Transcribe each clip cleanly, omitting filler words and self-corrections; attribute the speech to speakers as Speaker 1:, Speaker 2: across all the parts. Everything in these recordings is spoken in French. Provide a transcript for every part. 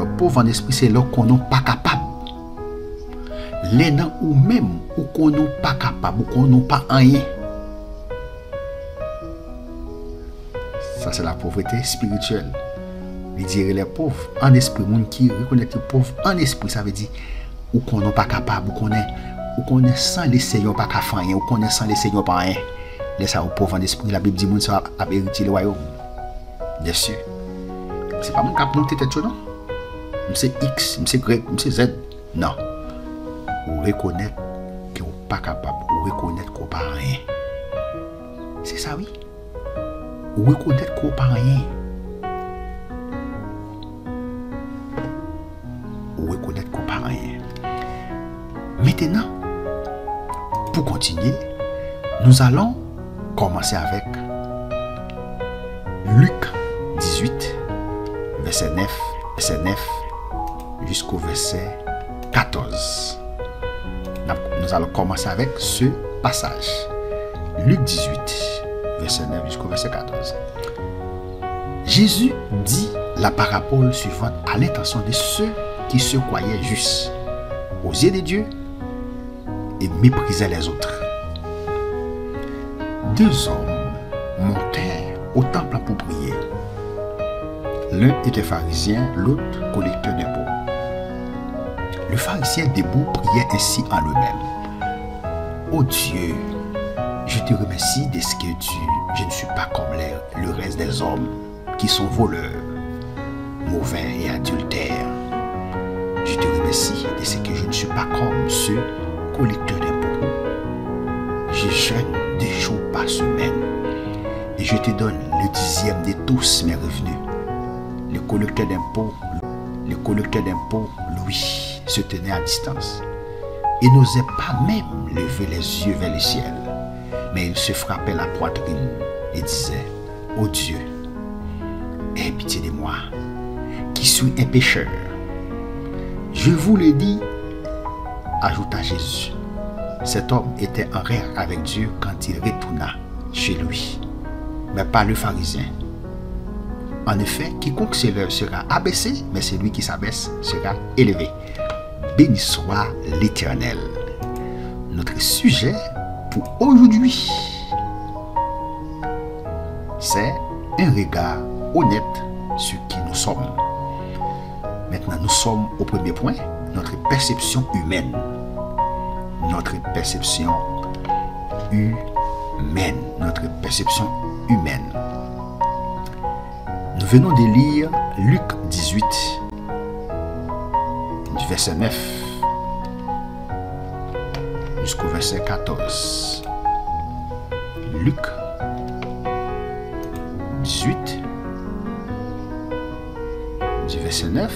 Speaker 1: Alors, pauvre en esprit, c'est là qu'on n'est pas capable. Les gens ou même ou qu'on n'est pas capable, ou qu'on n'est pas rien. Ça, c'est la pauvreté spirituelle. Il dirait les pauvres en esprit, monde qui reconnaît les pauvres en esprit, ça veut dire ou qu'on n'est pas capable, ou qu'on est sans les seigneurs pas faire rien, ou qu'on est sans les seigneurs pas rien. Laisse ça aux pauvres en esprit, la Bible dit monde ça a hérité le royaume. Bien sûr. C'est pas mon cap non tête non. C'est X, c'est Y, c'est Z. Non. Ou reconnaître que vous pas capable, ou reconnaître qu'on pas rien. C'est ça oui. Ou reconnaître qu'on pas rien. Ou reconnaître qu'on pas rien. Maintenant, pour continuer, nous allons commencer avec Luc 18, verset 9 jusqu'au verset 14. Nous allons commencer avec ce passage. Luc 18, verset 9 jusqu'au verset 14. Jésus dit la parabole suivante à l'intention de ceux qui se croyaient justes aux yeux de Dieu et méprisaient les autres. Deux hommes montèrent au temple pour prier. L'un était pharisien, l'autre collecteur d'impôts. Le pharisien debout priait ainsi en lui-même. Ô Dieu, je te remercie de ce que je ne suis pas comme le reste des hommes qui sont voleurs, mauvais et adultères. Je te remercie de ce que je ne suis pas comme ceux collecteurs d'impôts. Je jeûne 2 jours par semaine et je te donne le 10e de tous mes revenus. Le collecteur d'impôts, lui, se tenait à distance et n'osait pas même lever les yeux vers le ciel, mais il se frappait la poitrine et disait: Ô Dieu, aie pitié de moi, qui suis un pécheur. Je vous le dis, ajouta Jésus. Cet homme était en règle avec Dieu quand il retourna chez lui, mais pas le pharisien. En effet, quiconque s'élève sera abaissé, mais celui qui s'abaisse sera élevé. Béni soit l'Éternel. Notre sujet pour aujourd'hui, c'est un regard honnête sur qui nous sommes. Maintenant, nous sommes au premier point, notre perception humaine. Notre perception humaine. Notre perception humaine. Nous venons de lire Luc 18, du verset 9 jusqu'au verset 14. Luc 18, du verset 9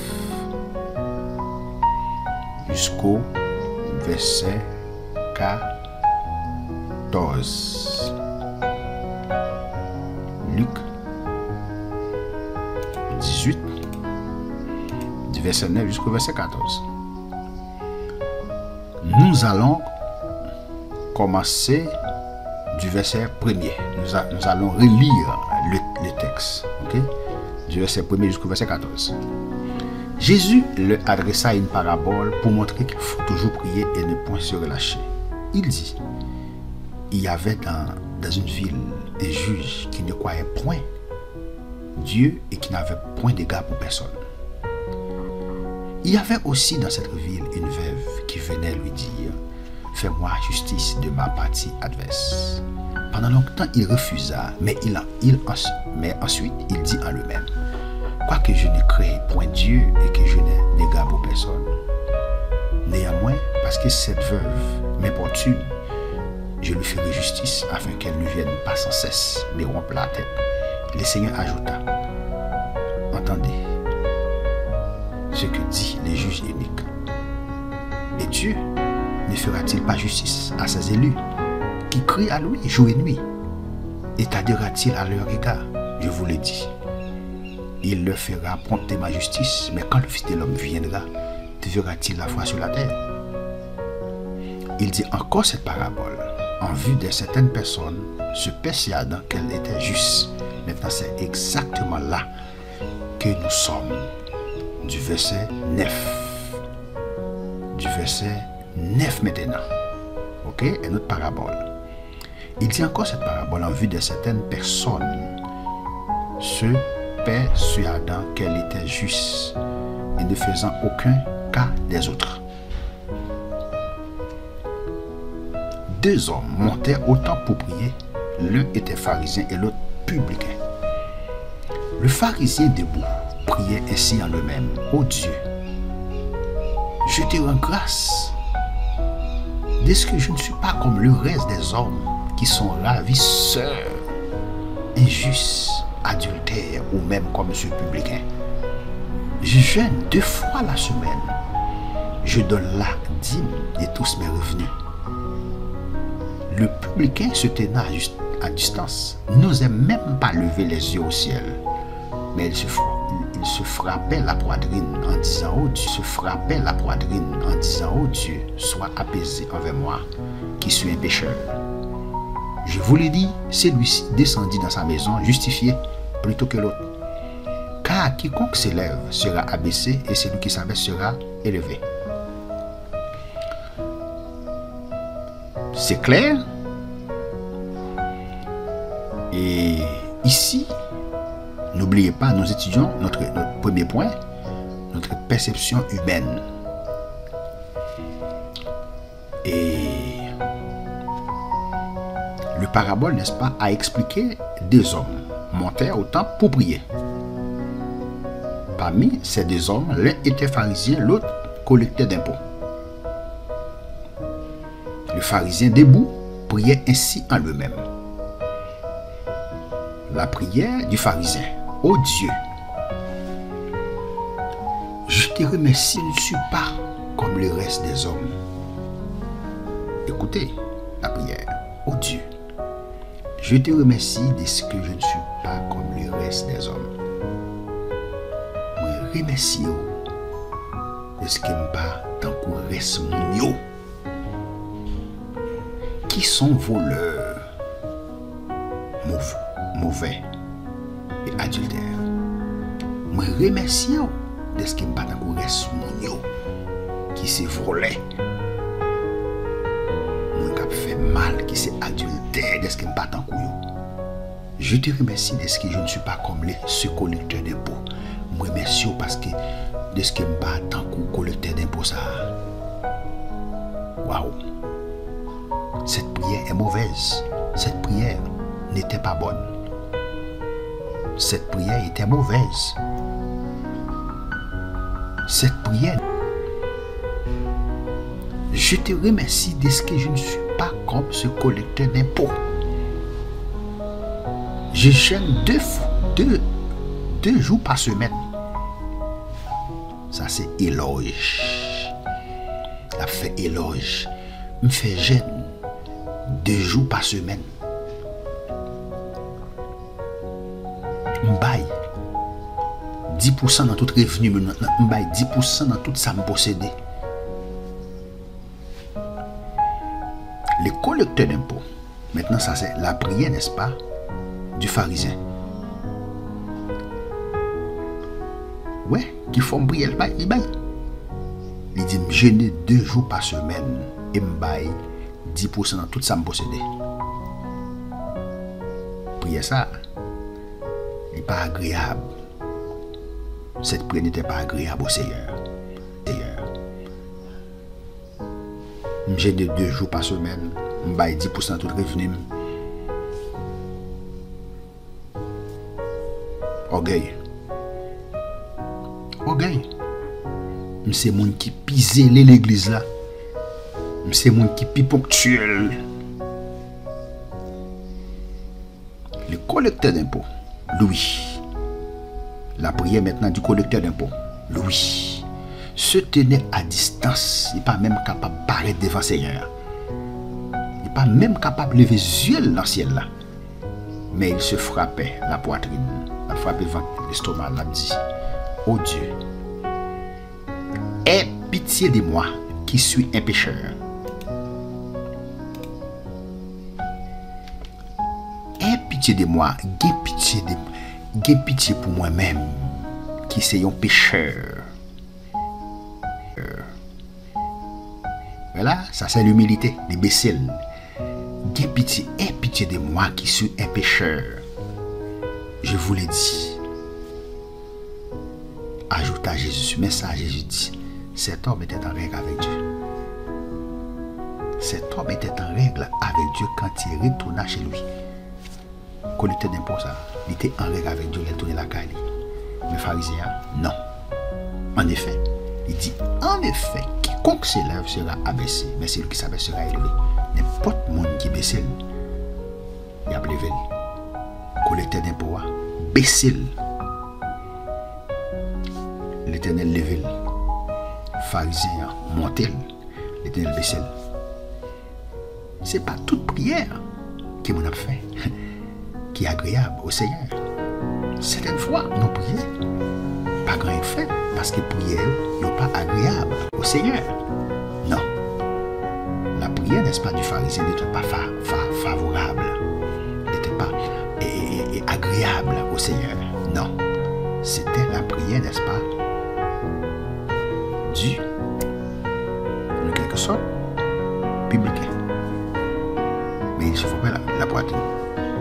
Speaker 1: jusqu'au verset 14. Luc 18, du verset 9 jusqu'au verset 14. Nous allons commencer du verset 1er. Nous allons relire le texte. Okay? Du verset 1er jusqu'au verset 14. Jésus leur adressa une parabole pour montrer qu'il faut toujours prier et ne point se relâcher. Il dit: il y avait dans une ville des juges qui ne croyaient point Dieu et qui n'avaient point d'égard pour personne. Il y avait aussi dans cette ville une veuve qui venait lui dire: fais-moi justice de ma partie adverse. Pendant longtemps, il refusa, mais ensuite il dit en lui-même: quoique je ne crée point Dieu et que je n'ai d'égard pour personne, néanmoins, parce que cette veuve m'importune, je lui ferai justice afin qu'elle ne vienne pas sans cesse me rompre la tête. Le Seigneur ajouta: entendez ce que dit le juge unique. Et Dieu ne fera-t-il pas justice à ses élus qui crient à lui jour et nuit? Et tardera-t-il à leur égard? Je vous le dis, il leur fera promptement justice, mais quand le Fils de l'homme viendra, verra-t-il la foi sur la terre? Il dit encore cette parabole en vue de certaines personnes se persuadant qu'elle était juste. Maintenant, c'est exactement là que nous sommes. du verset 9. Du verset 9 maintenant. Ok? Une autre parabole. Il dit encore cette parabole en vue de certaines personnes se persuadant qu'elle était juste et ne faisant aucun cas des autres. Deux hommes montèrent au temple pour prier. L'un était pharisien et l'autre publicain. Le pharisien debout priait ainsi en lui-même: Ô Dieu, je te rends grâce dès que je ne suis pas comme le reste des hommes qui sont ravisseurs, injustes, adultères ou même comme ce publicain. Je jeûne 2 fois la semaine. Je donne la dîme de tous mes revenus. Le publicain se tenant à distance n'osait même pas lever les yeux au ciel, mais il se frappait la poitrine en disant: Oh Dieu, oh Dieu, sois apaisé envers moi, qui suis un pécheur. Je vous l'ai dit, celui-ci descendit dans sa maison justifié plutôt que l'autre. Car quiconque s'élève sera abaissé et celui qui s'abaisse sera élevé. C'est clair? Et ici, n'oubliez pas, nous étudions notre premier point, notre perception humaine. Et le parabole, n'est-ce pas, a expliqué 2 hommes montèrent au temple pour prier. Parmi ces 2 hommes, l'un était pharisien, l'autre collecteur d'impôts. Le pharisien debout priait ainsi en lui-même. La prière du pharisien: Ô Dieu, je te remercie, je ne suis pas comme le reste des hommes. Écoutez la prière: Ô Dieu, je te remercie de ce que je ne suis pas comme le reste des hommes. Je remercie de ce que je ne suis pas tant que reste mon. Qui sont voleurs, mauvais et adultères. Je remercie de ce qui me bat dans le reste mon qui s'est volé. Mon qui fait mal, qui s'est adultère, de ce qui me bat dans le Je te remercie de ce que je ne suis pas comme ce collecteur d'impôts. Je remercie parce que de ce qui me bat dans le collecteur d'impôts. Waouh! Cette prière est mauvaise. Cette prière n'était pas bonne. Cette prière était mauvaise. Cette prière. Je te remercie de ce que je ne suis pas comme ce collecteur d'impôts. Je jeûne 2 jours par semaine. Ça c'est éloge. La fait éloge. Me fait jeûne 2 jours par semaine. M'baille 10% dans tout revenu, m'baille 10% dans tout ça me posséder. Les collecteurs d'impôts. Maintenant, ça c'est la prière, n'est-ce pas, du pharisien. Ouais, qui font prier, il baille. Il dit: me jeûner 2 jours par semaine et m'baille 10% dans tout ça me posséder. Prière ça, il n'est pas agréable. Cette prière n'était pas agréable au Seigneur. Je jeûne 2 jours par semaine, je baille 10% de tout revenu. Orgueil. C'est mon qui pise l'église là. C'est mon qui pi ponctuel. Le collecteur d'impôts, Louis. La prière maintenant du collecteur d'impôts, Louis, se tenait à distance. Il n'est pas même capable de paraître devant le Seigneur. Il n'est pas même capable de lever les yeux dans le ciel là. Mais il se frappait la poitrine. Il frappait l'estomac. Il a dit: Ô Dieu, aie pitié de moi qui suis un pécheur. Aie pitié de moi, aie pitié pour moi-même qui suis un pécheur. Voilà, ça c'est l'humilité, de baisser. Aie pitié de moi qui suis un pécheur. Je vous l'ai dit. Ajouta Jésus. Mais ça, Jésus dit, cet homme était en règle avec Dieu. Cet homme était en règle avec Dieu quand il retourna chez lui. Collecteur d'impôts, ça, il était en règle avec Dieu, il retournait la Cali. Mais pharisien, non. En effet, il dit, en effet, quiconque s'élève sera abaissé, mais celui qui s'abaisse sera élevé. N'importe monde qui baisse, il a levé. Collecteur d'impôts, baissé. L'Éternel levé. Pharisien, monté. L'Éternel baissé. Ce n'est pas toute prière que nous avons fait qui est agréable au Seigneur. Certaines fois, nous prions, pas grand fait, parce que prière n'est pas agréable au Seigneur. Non. La prière, n'est-ce pas, du pharisien n'était pas favorable, n'était pas agréable au Seigneur. Non. C'était la prière, n'est-ce pas, du, en quelque sorte, biblique. Mais il se fait la poitrine.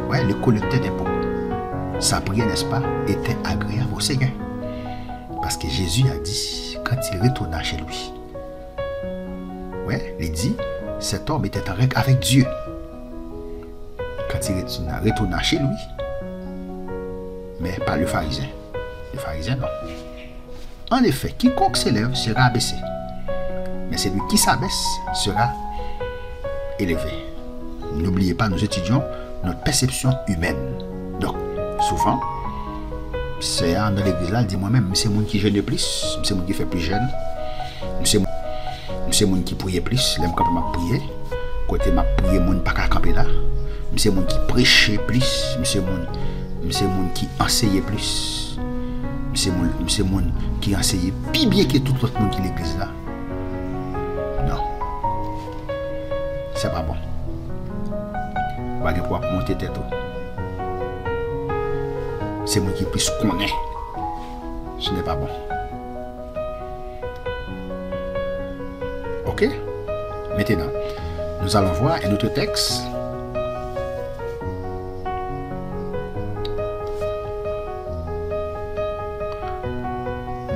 Speaker 1: Ouais, le collecteur d'impôts. Sa prière, n'est-ce pas, était agréable au Seigneur. Parce que Jésus a dit, quand il retourna chez lui, ouais, il dit, cet homme était en règle avec Dieu. Quand il retourna chez lui, mais pas le pharisien. Le pharisien, non. En effet, quiconque s'élève sera abaissé. Mais celui qui s'abaisse sera élevé. N'oubliez pas, nous étudions notre perception humaine. Donc, souvent, c'est dans l'église là, il dit moi-même, c'est moi qui jeûne plus, c'est moi qui fait plus jeune, c'est moi qui prie plus, l'aime quand m'a prié, côté m'a prié, moi pas qu'à camper là, c'est moi qui prêche plus, c'est moi qui enseigne plus, c'est moi qui enseigne plus bien que tout l'autre monde qui l'église là. Non, c'est pas bon. Pas de pouvoir monter tête. C'est moi qui puisse connaître. Ce n'est pas bon. Ok? Maintenant, nous allons voir un autre texte.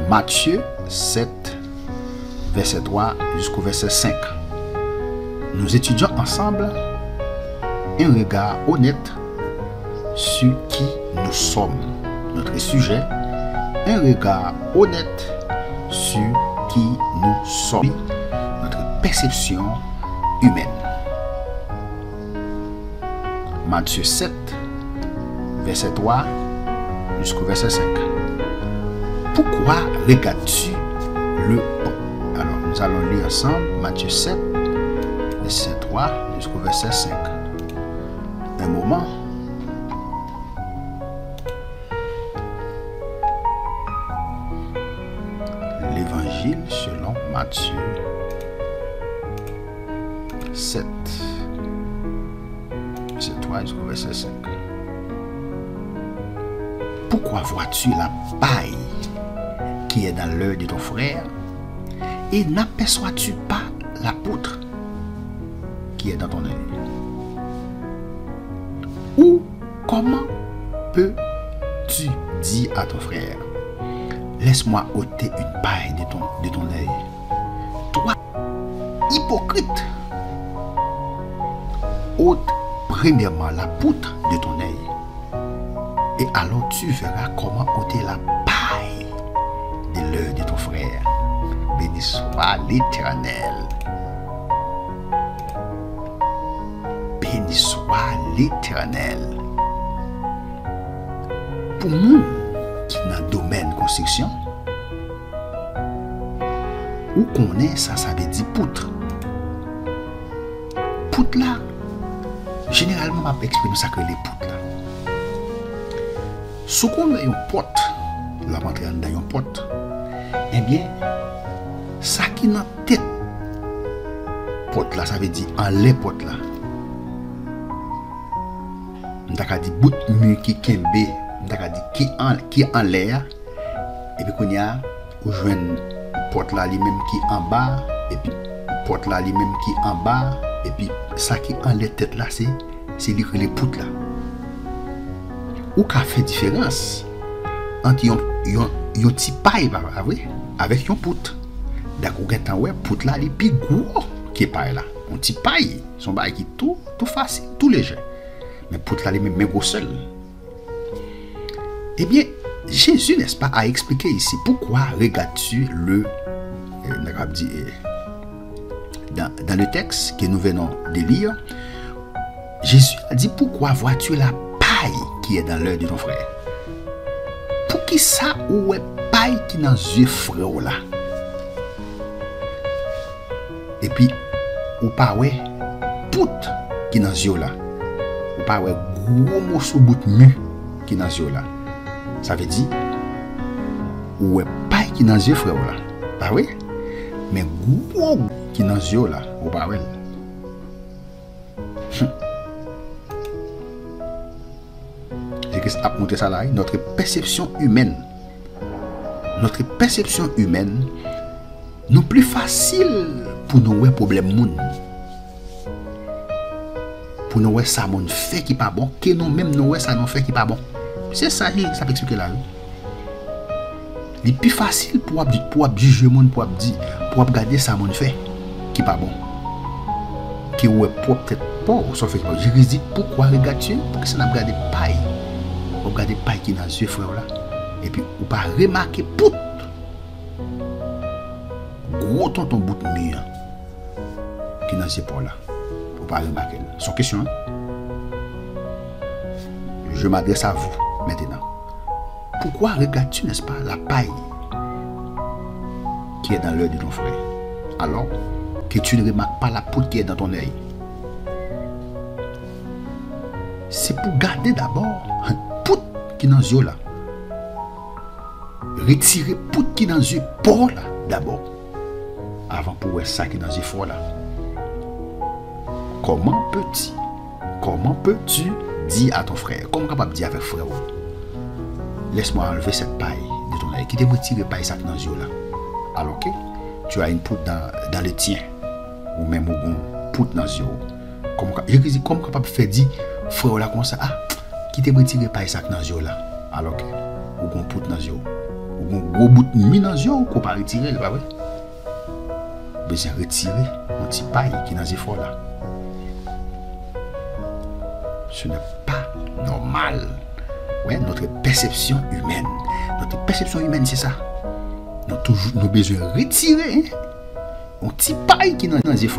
Speaker 1: Matthieu 7, verset 3 jusqu'au verset 5. Nous étudions ensemble un regard honnête sur qui nous sommes. Notre sujet, un regard honnête sur qui nous sommes. Notre perception humaine. Matthieu 7, verset 3 jusqu'au verset 5. Pourquoi regardes-tu le bon? Alors, nous allons lire ensemble Matthieu 7, verset 3 jusqu'au verset 5. Un moment. L'évangile selon Matthieu 7, verset 3 jusqu'au verset 5. Pourquoi vois-tu la paille qui est dans l'œil de ton frère et n'aperçois-tu pas la poutre qui est dans ton œil? Ou comment peux-tu dire à ton frère, laisse-moi ôter une paille de ton œil? Toi, hypocrite, ôte premièrement la poutre de ton œil, et alors tu verras comment ôter la paille de l'œil de ton frère. Béni soit l'Éternel. Béni soit l'Éternel. Pour nous qui dans le domaine construction, où qu'on est, ça veut dire poutre. Poutre là, généralement, on va exprimer ça que les poutres là. Si on a une porte, la rentrer dans une porte, eh bien, ça qui est dans la tête, porte là, ça veut dire en les portes là. On a dit bout mur qui kembe, on a dit qui en l'air, et puis qu'on y a ou joindre porte là lui-même qui en bas, et puis porte là lui-même qui en bas et puis ça qui en les têtes là c'est les poutres là. Ou qu'a fait différence entre yon petit paille avec yon poutre. D'accord, vous ouais poutre là les plus gros qui paille là. Un petit paille, son bail qui tout facile, tout léger. Mais poutre là les même gros seul. Eh bien, Jésus, n'est-ce pas, a expliqué ici pourquoi regardes-tu dans le texte que nous venons de lire, Jésus a dit pourquoi vois-tu la paille qui est dans l'œil de ton frère? Pour qui ça ou est paille qui dans les yeux frère là? Et puis, ou pas ouais, poutre qui dans les yeux là? Ou pas ouais, gros morceau bout de mu qui dans les yeux là? Ça veut dire, ou est paille qui dans les yeux frère là? Pas oui? Mais gros qui dans les yeux là, ou pas ouais? J'ai montré ça là, notre perception humaine nous plus facile pour nous voir problème moun. Pour nous voir ça moun fait qui pas bon, que nous même nous voir ça nous fait qui pas bon. C'est ça ça peut expliquer là. Il est plus facile pour juger moun pour regarder ça moun fait qui pas bon. Qui ouais peut-être pas sauf que je dis pourquoi regarder pour que ça n'a regardé paille. Regardez paille qui dans les yeux frère là et puis ou pas remarquer poutre gros tonton bout de mur qui dans les épaules là ou pas remarquer son question je m'adresse à vous maintenant pourquoi regardes-tu n'est-ce pas la paille qui est dans l'œil de ton frère alors que tu ne remarques pas la poutre qui est dans ton œil? C'est pour garder d'abord poutre qui dans les yeux là. Retirer poutre qui dans les yeux pour là d'abord. Avant pour voir ça qui dans les yeux fort là. Comment peux-tu dire à ton frère, comment capable de dire avec frère, laisse-moi enlever cette paille de ton œil, qui te retire paille ça dans les yeux là. Alors que tu as une poutre dans le tien, ou même une poutre dans les yeux. Comment capable de faire dire frère là comme ça, qui te retire paille ça dans les yeux là. Alors que ou une poutre dans les yeux, ou un gros bout de mine dans les yeux, qu'on pas retirer, pas vrai? Besoin retirer un petit paille qui dans les yeux là. Ce n'est pas normal. Ouais, notre perception humaine. Notre perception humaine, c'est ça. Nous avons besoin de retirer un petit paille qui est dans les yeux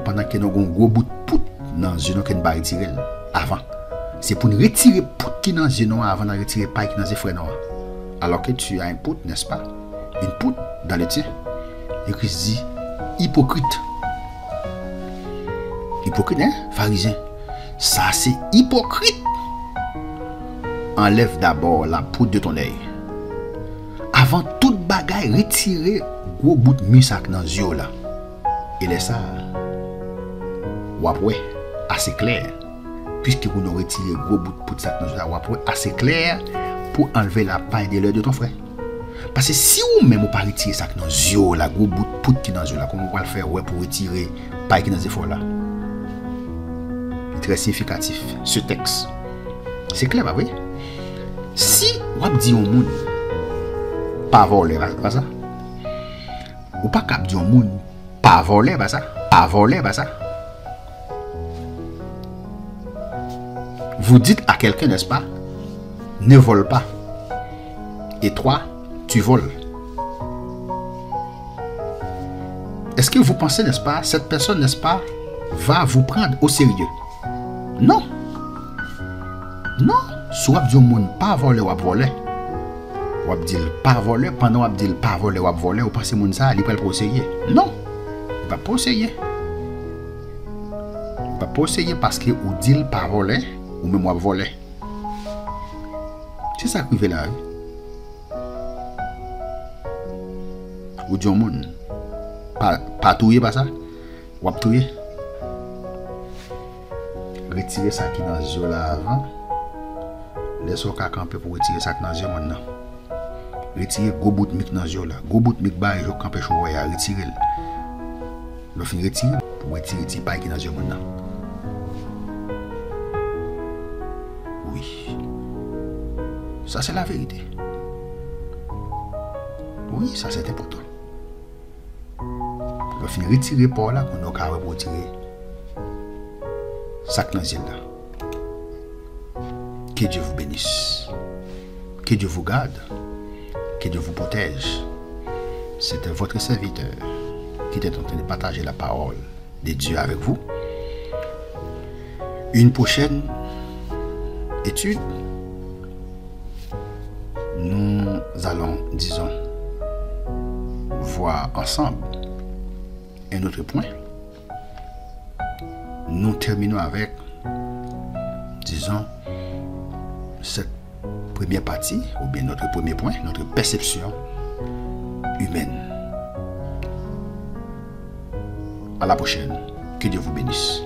Speaker 1: pendant que nous avons un gros bout de poutre dans les yeux qui ne retirer avant. C'est pour nous retirer poutre qui est dans les yeux avant de retirer paille qui est dans les yeux. Alors que tu as un poutre, n'est-ce pas? Une poutre dans le tien. Et Christ dit hypocrite. Hypocrite, hein? Pharisien. Ça, c'est hypocrite. Enlève d'abord la poudre de ton œil. Avant toute bagaille, retirez gros bout de musac dans les yeux là. Et laisse ça. Wapwe, assez clair. Puisque vous nous retirez gros bout de poudre dans les yeux là, wapwe, assez clair pour enlever la paille de l'œil de ton frère. Parce que si vous même pas retirer ça dans les yeux là, gros bout de poudre qui dans les yeux là, comment on va le faire ouais, pour retirer la paille qui dans les yeux là? Très significatif ce texte. C'est clair, pas oui? Si on dit au monde pas voler, pas ça? Ou pas cap dit au monde pas voler, pas ça? Pas voler, pas ça? Vous dites à quelqu'un, n'est-ce pas? Ne vole pas. Et toi, tu voles. Est-ce que vous pensez, n'est-ce pas, cette personne, n'est-ce pas, va vous prendre au sérieux? Non. Non. Soit vous dites pas voler ou voler. Ou vous dites pas voler pendant vous dites pas voler ou voler ou pensez que ça il peut le sérieux. Non. Il va pas essayer. Il va pas essayer parce que vous dites pas voler ou même ou voler. C'est ça qui fait là. Ou dites pas touiller pas ça. Ou touiller. Retirer ça qui dans les yeux là avant. Laissez-vous camper pour retirer ça qui dans les yeux maintenant. Retirez gros bout de mic dans les yeux là. Gros bout de mic bas et je camper chaud à retirer. Le fin retire pour retirer les pailles qui dans le monde. Oui. Ça, c'est la vérité. Oui, ça, c'est important. Le fin retirer par là, qu'on a qu'à retirer ça dans le là. Que Dieu vous bénisse. Que Dieu vous garde. Que Dieu vous protège. C'était votre serviteur qui était en train de partager la parole de Dieu avec vous. Une prochaine étude, nous allons, disons, voir ensemble un autre point. Nous terminons avec, disons, cette première partie, ou bien notre premier point, notre perception humaine. À la prochaine. Que Dieu vous bénisse.